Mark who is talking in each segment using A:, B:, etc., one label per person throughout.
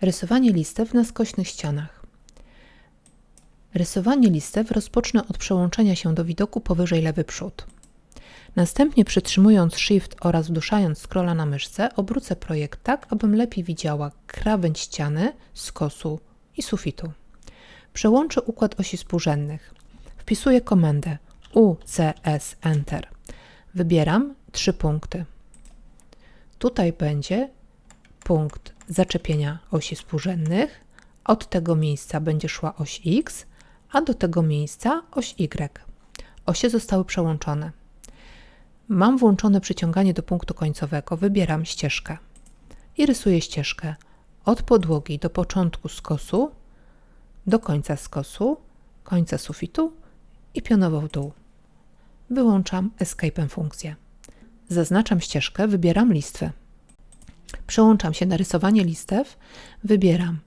A: Rysowanie listew na skośnych ścianach. Rysowanie listew rozpocznę od przełączenia się do widoku powyżej lewy przód. Następnie przytrzymując Shift oraz wduszając scrolla na myszce obrócę projekt tak, abym lepiej widziała krawędź ściany, skosu i sufitu. Przełączę układ osi współrzędnych. Wpisuję komendę UCS Enter. Wybieram 3 punkty. Tutaj będzie punkt zaczepienia osi współrzędnych. Od tego miejsca będzie szła oś X, a do tego miejsca oś Y. Osie zostały przełączone. Mam włączone przyciąganie do punktu końcowego. Wybieram ścieżkę i rysuję ścieżkę od podłogi do początku skosu, do końca skosu, końca sufitu i pionowo w dół. Wyłączam Escape'em funkcję. Zaznaczam ścieżkę, wybieram listwę. Przełączam się na rysowanie listew, wybieram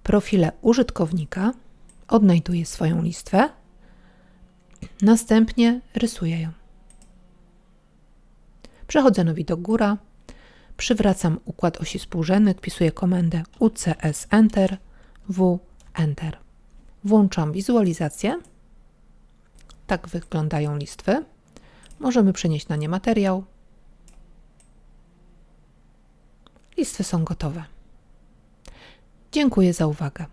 A: profile użytkownika, odnajduję swoją listwę, następnie rysuję ją. Przechodzę na widok góra, przywracam układ osi współrzędnych, wpisuję komendę UCS Enter, W Enter. Włączam wizualizację. Tak wyglądają listwy. Możemy przenieść na nie materiał. Listwy są gotowe. Dziękuję za uwagę.